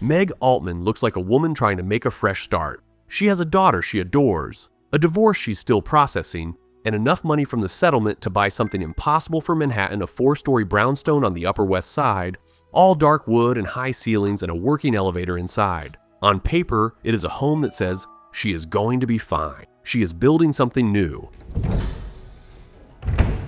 Meg Altman looks like a woman trying to make a fresh start. She has a daughter she adores, a divorce she's still processing, and enough money from the settlement to buy something impossible for Manhattan, a 4-story brownstone on the Upper West Side, all dark wood and high ceilings and a working elevator inside. On paper, it is a home that says she is going to be fine. She is building something new.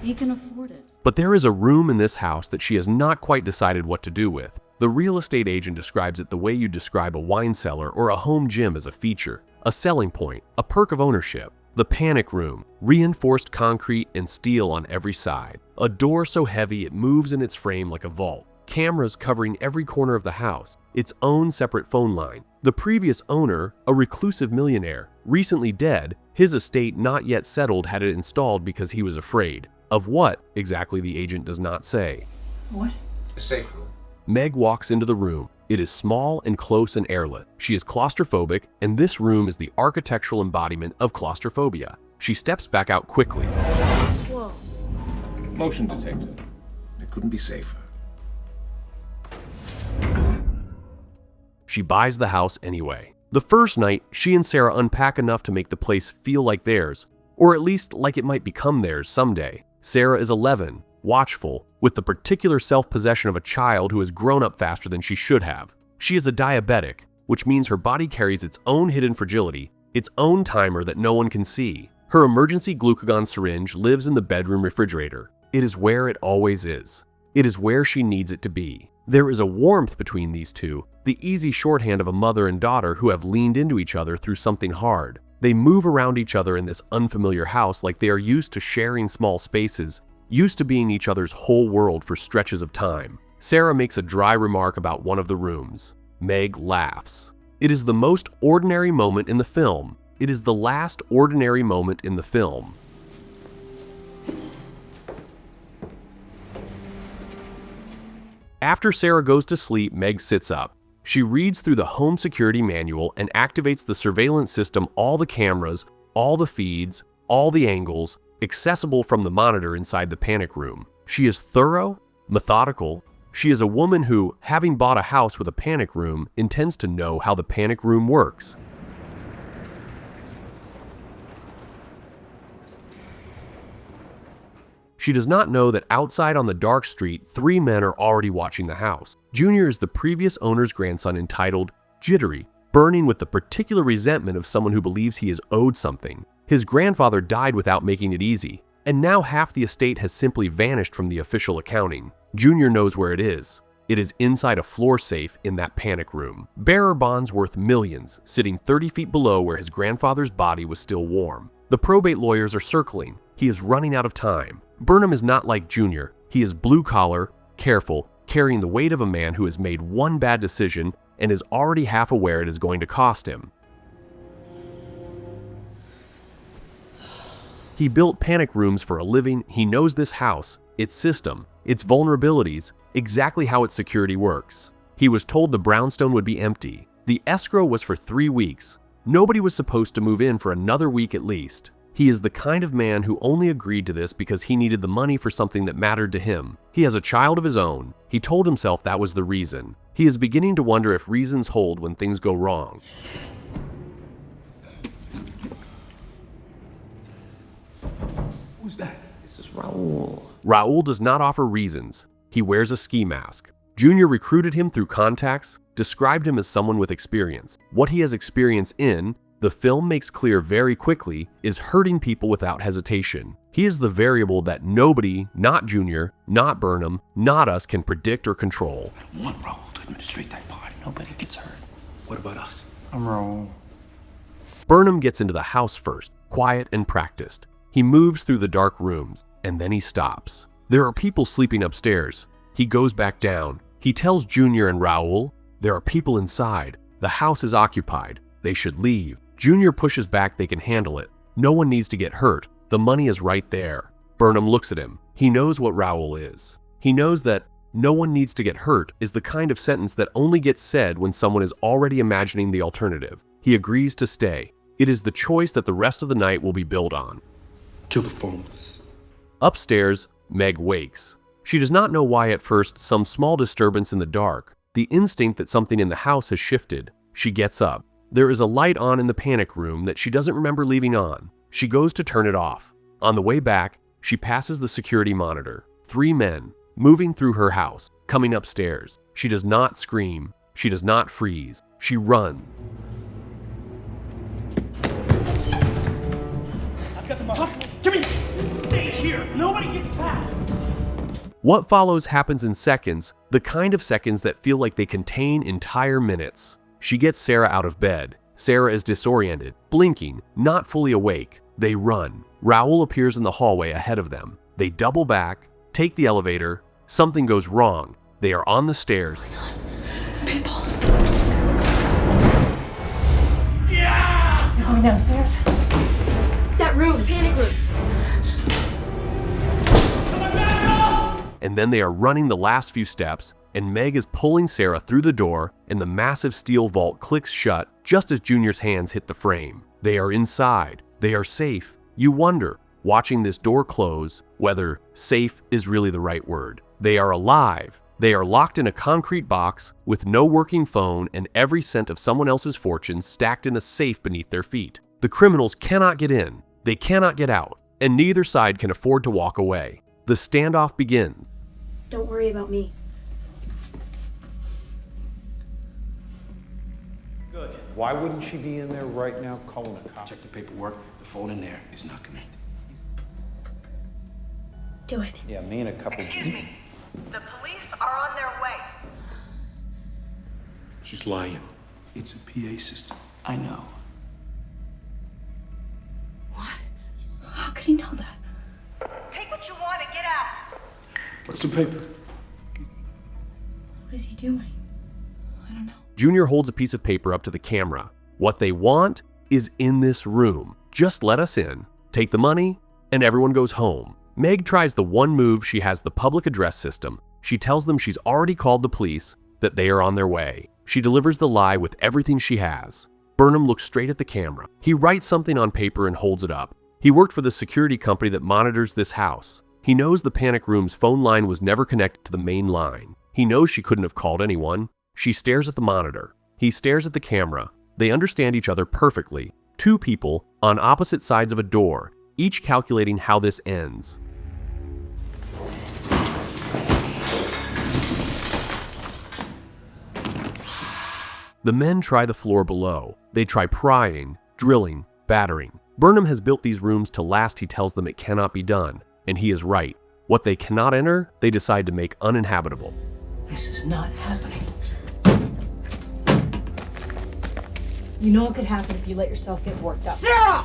He can afford it. But there is a room in this house that she has not quite decided what to do with. The real estate agent describes it the way you describe a wine cellar or a home gym as a feature, a selling point, a perk of ownership. The panic room, reinforced concrete and steel on every side. A door so heavy it moves in its frame like a vault. Cameras covering every corner of the house. Its own separate phone line. The previous owner, a reclusive millionaire, recently dead, his estate not yet settled, had it installed because he was afraid. Of what exactly the agent does not say. What? A safe room. Meg walks into the room. It is small and close and airless. She is claustrophobic, and this room is the architectural embodiment of claustrophobia. She steps back out quickly. Whoa. Motion detector. It couldn't be safer. She buys the house anyway. The first night, she and Sarah unpack enough to make the place feel like theirs, or at least like it might become theirs someday. Sarah is 11, watchful, with the particular self-possession of a child who has grown up faster than she should have. She is a diabetic, which means her body carries its own hidden fragility, its own timer that no one can see. Her emergency glucagon syringe lives in the bedroom refrigerator. It is where it always is. It is where she needs it to be. There is a warmth between these two, the easy shorthand of a mother and daughter who have leaned into each other through something hard. They move around each other in this unfamiliar house like they are used to sharing small spaces, used to being each other's whole world for stretches of time. Sarah makes a dry remark about one of the rooms. Meg laughs. It is the most ordinary moment in the film. It is the last ordinary moment in the film. After Sarah goes to sleep, Meg sits up. She reads through the home security manual and activates the surveillance system, all the cameras, all the feeds, all the angles, accessible from the monitor inside the panic room. She is thorough, methodical. She is a woman who, having bought a house with a panic room, intends to know how the panic room works. She does not know that outside on the dark street, 3 men are already watching the house. Junior is the previous owner's grandson, entitled Jittery, burning with the particular resentment of someone who believes he is owed something. His grandfather died without making it easy, and now half the estate has simply vanished from the official accounting. Junior knows where it is. It is inside a floor safe in that panic room. Bearer bonds worth millions, sitting 30 feet below where his grandfather's body was still warm. The probate lawyers are circling. He is running out of time. Burnham is not like Junior. He is blue-collar, careful, carrying the weight of a man who has made one bad decision and is already half aware it is going to cost him. He built panic rooms for a living. He knows this house, its system, its vulnerabilities, exactly how its security works. He was told the brownstone would be empty. The escrow was for 3 weeks. Nobody was supposed to move in for another week at least. He is the kind of man who only agreed to this because he needed the money for something that mattered to him. He has a child of his own. He told himself that was the reason. He is beginning to wonder if reasons hold when things go wrong. Who's that? This is Raul. Raul does not offer reasons. He wears a ski mask. Junior recruited him through contacts, described him as someone with experience. What he has experience in, the film makes clear very quickly, is hurting people without hesitation. He is the variable that nobody, not Junior, not Burnham, not us, can predict or control. I don't want Raul to administrate that party. Nobody gets hurt. What about us? I'm Raul. Burnham gets into the house first, quiet and practiced. He moves through the dark rooms, and then he stops. There are people sleeping upstairs. He goes back down. He tells Junior and Raul, there are people inside. The house is occupied. They should leave. Junior pushes back. They can handle it. No one needs to get hurt. The money is right there. Burnham looks at him. He knows what Raul is. He knows that no one needs to get hurt is the kind of sentence that only gets said when someone is already imagining the alternative. He agrees to stay. It is the choice that the rest of the night will be built on. Kill the phones. Upstairs, Meg wakes. She does not know why at first. Some small disturbance in the dark. The instinct that something in the house has shifted. She gets up. There is a light on in the panic room that she doesn't remember leaving on. She goes to turn it off. On the way back, she passes the security monitor. 3 men, moving through her house, coming upstairs. She does not scream. She does not freeze. She runs. I've got the money. Jimmy, stay here. Nobody gets past. What follows happens in seconds, the kind of seconds that feel like they contain entire minutes. She gets Sarah out of bed. Sarah is disoriented, blinking, not fully awake. They run. Raoul appears in the hallway ahead of them. They double back, take the elevator. Something goes wrong. They are on the stairs. People. Yeah! They're going downstairs. That room, panic room. And then they are running the last few steps, and Meg is pulling Sarah through the door, and the massive steel vault clicks shut just as Junior's hands hit the frame. They are inside. They are safe. You wonder, watching this door close, whether safe is really the right word. They are alive. They are locked in a concrete box with no working phone and every cent of someone else's fortune stacked in a safe beneath their feet. The criminals cannot get in. They cannot get out, and neither side can afford to walk away. The standoff begins. Don't worry about me. Good. Why wouldn't she be in there right now calling the cops? Check the paperwork. The phone in there is not connected. Do it. Yeah, me and a couple... Excuse me. The police are on their way. She's lying. It's a PA system. I know. What? How could he know that? Take what you want and get out. Get some paper. What is he doing? I don't know. Junior holds a piece of paper up to the camera. What they want is in this room. Just let us in, take the money, and everyone goes home. Meg tries the one move. She has the public address system. She tells them she's already called the police, that they are on their way. She delivers the lie with everything she has. Burnham looks straight at the camera. He writes something on paper and holds it up. He worked for the security company that monitors this house. He knows the panic room's phone line was never connected to the main line. He knows she couldn't have called anyone. She stares at the monitor. He stares at the camera. They understand each other perfectly. 2 people on opposite sides of a door, each calculating how this ends. The men try the floor below. They try prying, drilling, battering. Burnham has built these rooms to last. He tells them it cannot be done, and he is right. What they cannot enter, they decide to make uninhabitable. This is not happening. You know what could happen if you let yourself get worked up. Sarah!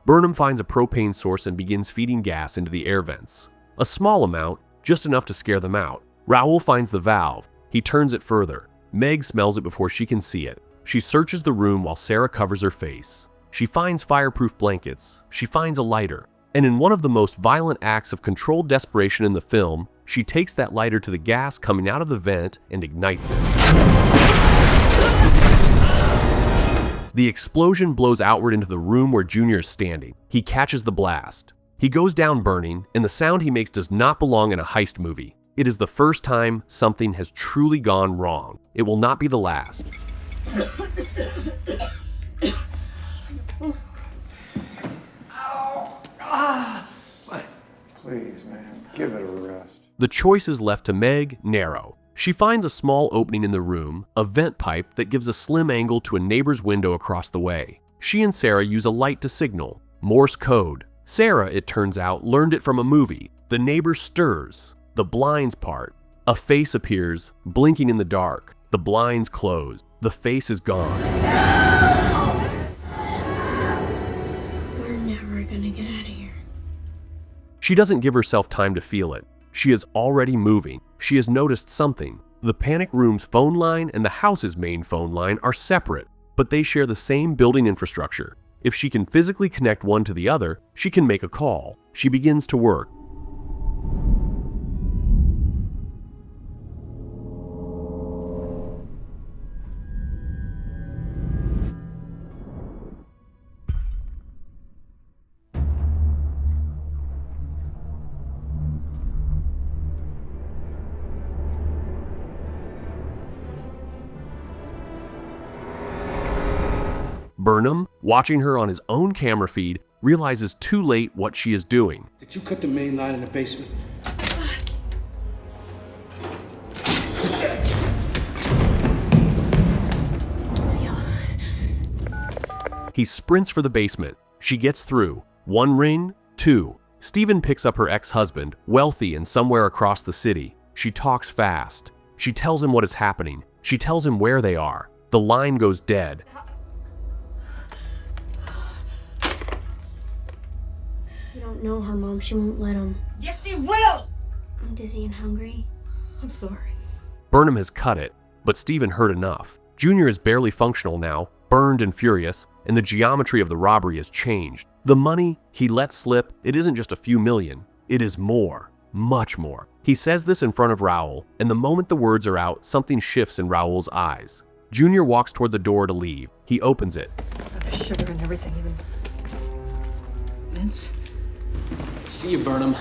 Burnham finds a propane source and begins feeding gas into the air vents. A small amount, just enough to scare them out. Raoul finds the valve. He turns it further. Meg smells it before she can see it. She searches the room while Sarah covers her face. She finds fireproof blankets. She finds a lighter. And in one of the most violent acts of controlled desperation in the film, she takes that lighter to the gas coming out of the vent and ignites it. The explosion blows outward into the room where Junior is standing. He catches the blast. He goes down burning, and the sound he makes does not belong in a heist movie. It is the first time something has truly gone wrong. It will not be the last. What? Please, man, give it a rest. The choice is left to Meg, narrow. She finds a small opening in the room, a vent pipe that gives a slim angle to a neighbor's window across the way. She and Sarah use a light to signal. Morse code. Sarah, it turns out, learned it from a movie. The neighbor stirs. The blinds part. A face appears, blinking in the dark. The blinds close. The face is gone. We're never gonna get out of here. She doesn't give herself time to feel it. She is already moving. She has noticed something. The panic room's phone line and the house's main phone line are separate, but they share the same building infrastructure. If she can physically connect one to the other, she can make a call. She begins to work. Burnham, watching her on his own camera feed, realizes too late what she is doing. Did you cut the main line in the basement? He sprints for the basement. She gets through. 1 ring, 2. Steven picks up her ex-husband, wealthy and somewhere across the city. She talks fast. She tells him what is happening. She tells him where they are. The line goes dead. You don't know her, Mom. She won't let him. Yes, he will! I'm dizzy and hungry. I'm sorry. Burnham has cut it, but Steven heard enough. Junior is barely functional now, burned and furious, and the geometry of the robbery has changed. The money he let slip, it isn't just a few million. It is more, much more. He says this in front of Raoul, and the moment the words are out, something shifts in Raoul's eyes. Junior walks toward the door to leave. He opens it. There's sugar and everything, even mints. See you, Burnham.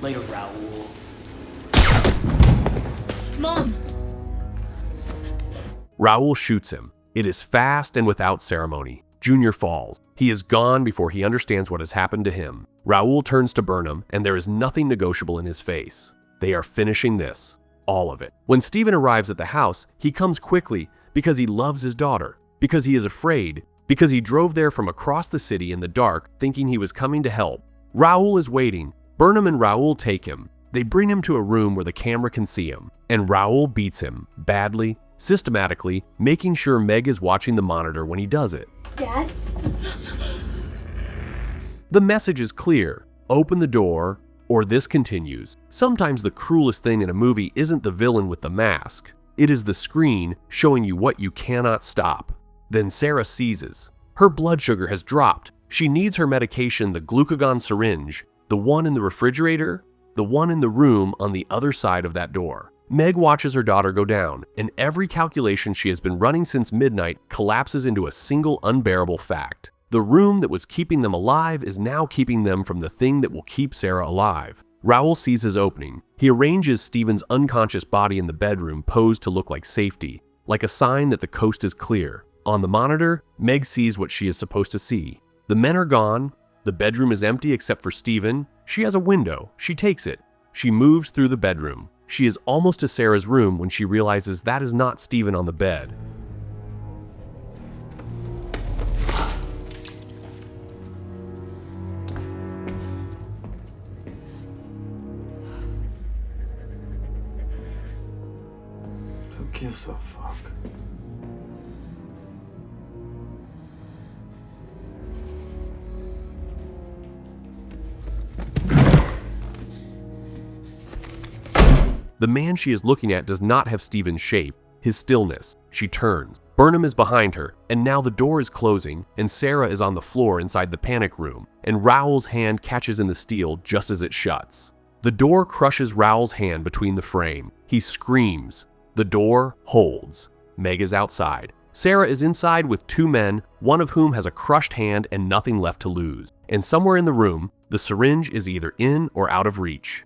Later, Raoul. Mom! Raoul shoots him. It is fast and without ceremony. Junior falls. He is gone before he understands what has happened to him. Raoul turns to Burnham, and there is nothing negotiable in his face. They are finishing this. All of it. When Steven arrives at the house, he comes quickly because he loves his daughter, because he is afraid, because he drove there from across the city in the dark thinking he was coming to help. Raoul is waiting. Burnham and Raoul take him. They bring him to a room where the camera can see him, and Raoul beats him, badly, systematically, making sure Meg is watching the monitor when he does it. Dad? The message is clear. Open the door, or this continues. Sometimes the cruelest thing in a movie isn't the villain with the mask. It is the screen showing you what you cannot stop. Then Sarah seizes. Her blood sugar has dropped. She needs her medication, the glucagon syringe, the one in the refrigerator, the one in the room on the other side of that door. Meg watches her daughter go down, and every calculation she has been running since midnight collapses into a single unbearable fact. The room that was keeping them alive is now keeping them from the thing that will keep Sarah alive. Raoul sees his opening. He arranges Steven's unconscious body in the bedroom, posed to look like safety, like a sign that the coast is clear. On the monitor, Meg sees what she is supposed to see. The men are gone. The bedroom is empty except for Steven. She has a window. She takes it. She moves through the bedroom. She is almost to Sarah's room when she realizes that is not Steven on the bed. Who gives a fuck? The man she is looking at does not have Steven's shape, his stillness. She turns. Burnham is behind her, and now the door is closing, and Sarah is on the floor inside the panic room, and Raoul's hand catches in the steel just as it shuts. The door crushes Raoul's hand between the frame. He screams. The door holds. Meg is outside. Sarah is inside with 2 men, one of whom has a crushed hand and nothing left to lose. And somewhere in the room, the syringe is either in or out of reach.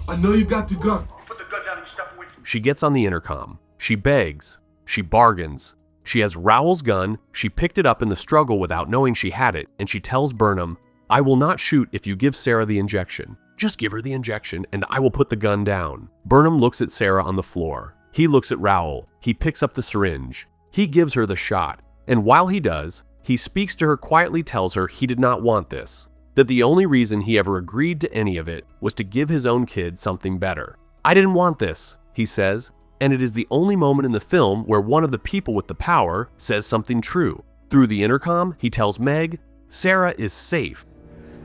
I know you got the gun. Put the gun down and step away from me. She gets on the intercom. She begs. She bargains. She has Raoul's gun. She picked it up in the struggle without knowing she had it, and she tells Burnham, "I will not shoot if you give Sarah the injection. Just give her the injection, and I will put the gun down." Burnham looks at Sarah on the floor. He looks at Raoul. He picks up the syringe. He gives her the shot, and while he does, he speaks to her quietly, tells her he did not want this, that the only reason he ever agreed to any of it was to give his own kid something better. "I didn't want this," he says, and it is the only moment in the film where one of the people with the power says something true. Through the intercom, he tells Meg, Sarah is safe.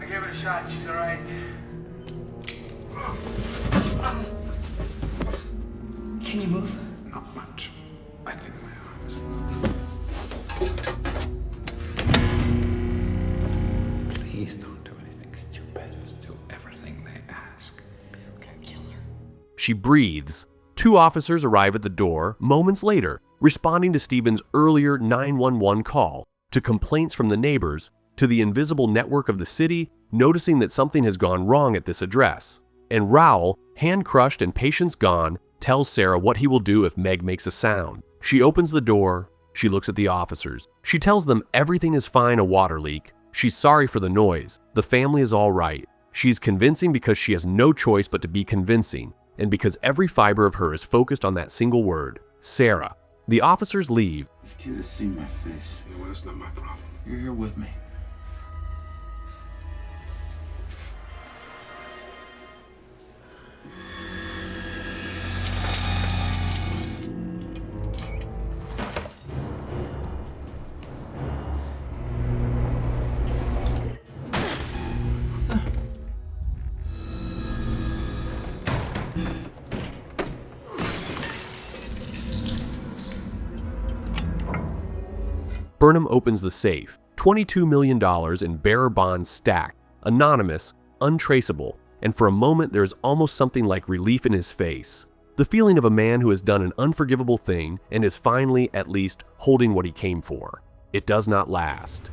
I gave it a shot. She's all right. Can you move? Not much. I think my arms. Please don't do anything stupid. Just do everything they ask. You can kill her. She breathes. 2 officers arrive at the door moments later, responding to Steven's earlier 911 call, to complaints from the neighbors, to the invisible network of the city, noticing that something has gone wrong at this address. And Raoul, hand crushed and patience gone, tells Sarah what he will do if Meg makes a sound. She opens the door. She looks at the officers. She tells them everything is fine, a water leak. She's sorry for the noise. The family is all right. She's convincing because she has no choice but to be convincing, and because every fiber of her is focused on that single word, Sarah. The officers leave. This kid has seen my face. You know what? That's not my problem. You're here with me. Burnham opens the safe. $22 million in bearer bonds stacked, anonymous, untraceable, and for a moment there is almost something like relief in his face. The feeling of a man who has done an unforgivable thing and is finally, at least, holding what he came for. It does not last.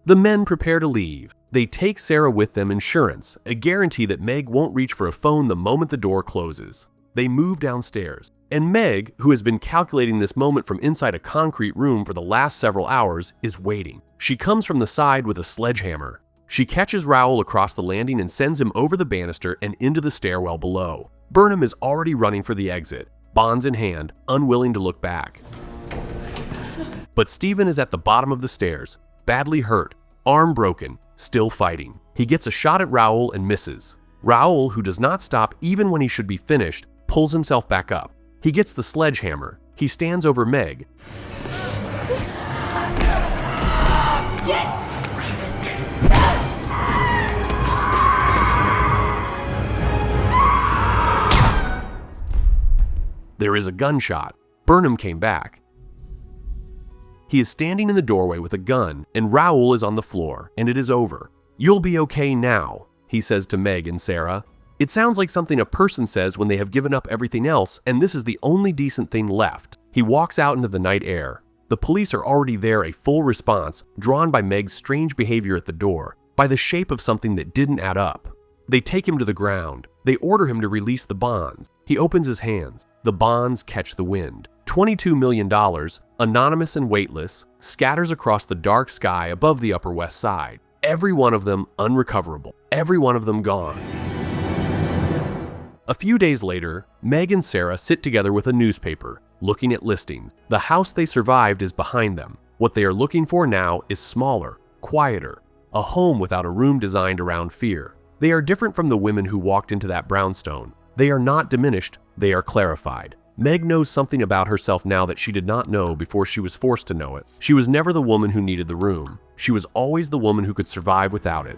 The men prepare to leave. They take Sarah with them, insurance, a guarantee that Meg won't reach for a phone the moment the door closes. They move downstairs, and Meg, who has been calculating this moment from inside a concrete room for the last several hours, is waiting. She comes from the side with a sledgehammer. She catches Raoul across the landing and sends him over the banister and into the stairwell below. Burnham is already running for the exit, bonds in hand, unwilling to look back. But Stephen is at the bottom of the stairs, badly hurt, arm broken, still fighting. He gets a shot at Raoul and misses. Raoul, who does not stop even when he should be finished, pulls himself back up. He gets the sledgehammer. He stands over Meg. There is a gunshot. Burnham came back. He is standing in the doorway with a gun, and Raoul is on the floor, and it is over. "You'll be okay now," he says to Meg and Sarah. It sounds like something a person says when they have given up everything else, and this is the only decent thing left. He walks out into the night air. The police are already there, a full response, drawn by Meg's strange behavior at the door, by the shape of something that didn't add up. They take him to the ground. They order him to release the bonds. He opens his hands. The bonds catch the wind. $22 million, anonymous and weightless, scatters across the dark sky above the Upper West Side. Every one of them unrecoverable. Every one of them gone. A few days later, Meg and Sarah sit together with a newspaper, looking at listings. The house they survived is behind them. What they are looking for now is smaller, quieter, a home without a room designed around fear. They are different from the women who walked into that brownstone. They are not diminished, they are clarified. Meg knows something about herself now that she did not know before she was forced to know it. She was never the woman who needed the room. She was always the woman who could survive without it.